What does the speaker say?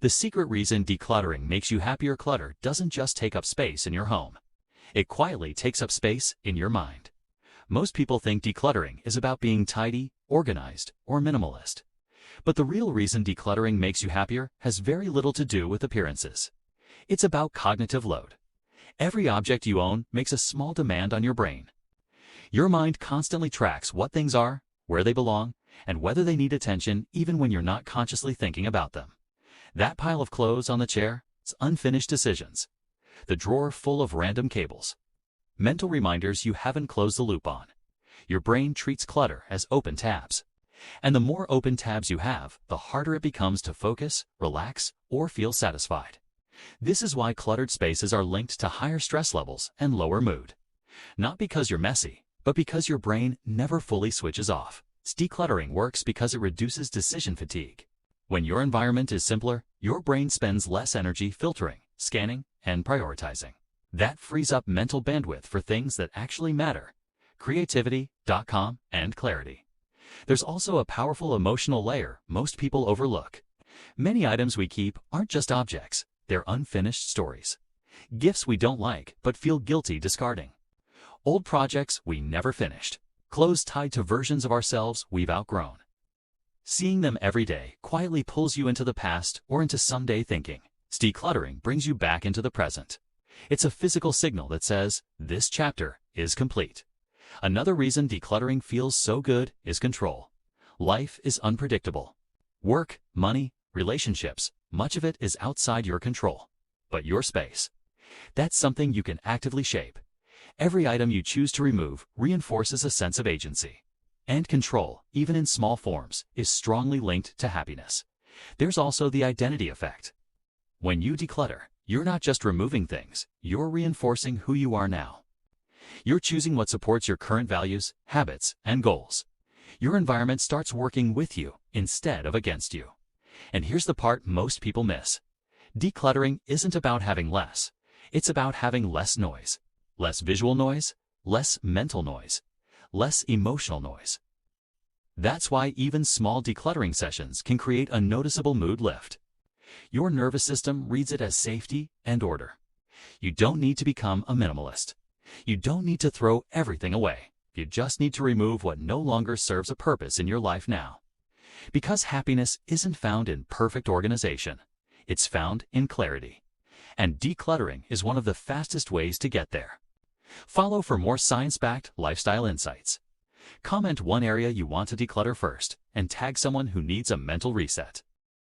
The secret reason decluttering makes you happier: clutter doesn't just take up space in your home. It quietly takes up space in your mind. Most people think decluttering is about being tidy, organized, or minimalist. But the real reason decluttering makes you happier has very little to do with appearances. It's about cognitive load. Every object you own makes a small demand on your brain. Your mind constantly tracks what things are, where they belong, and whether they need attention even when you're not consciously thinking about them. That pile of clothes on the chair, it's unfinished decisions. The drawer full of random cables. Mental reminders you haven't closed the loop on. Your brain treats clutter as open tabs. And the more open tabs you have, the harder it becomes to focus, relax, or feel satisfied. This is why cluttered spaces are linked to higher stress levels and lower mood. Not because you're messy, but because your brain never fully switches off. Decluttering works because it reduces decision fatigue. When your environment is simpler, your brain spends less energy filtering, scanning, and prioritizing. That frees up mental bandwidth for things that actually matter: creativity, and clarity. There's also a powerful emotional layer most people overlook. Many items we keep aren't just objects, they're unfinished stories. Gifts we don't like but feel guilty discarding. Old projects we never finished. Clothes tied to versions of ourselves we've outgrown. Seeing them every day quietly pulls you into the past or into someday thinking. Decluttering brings you back into the present. It's a physical signal that says, this chapter is complete. Another reason decluttering feels so good is control. Life is unpredictable. Work, money, relationships, much of it is outside your control. But your space, that's something you can actively shape. Every item you choose to remove reinforces a sense of agency. And control, even in small forms, is strongly linked to happiness. There's also the identity effect. When you declutter, you're not just removing things, you're reinforcing who you are now. You're choosing what supports your current values, habits, and goals. Your environment starts working with you instead of against you. And here's the part most people miss. Decluttering isn't about having less. It's about having less noise. Less visual noise, less mental noise, less emotional noise. That's why even small decluttering sessions can create a noticeable mood lift. Your nervous system reads it as safety and order. You don't need to become a minimalist. You don't need to throw everything away. You just need to remove what no longer serves a purpose in your life now. Because happiness isn't found in perfect organization. It's found in clarity. And decluttering is one of the fastest ways to get there. Follow for more science-backed lifestyle insights. Comment one area you want to declutter first, and tag someone who needs a mental reset.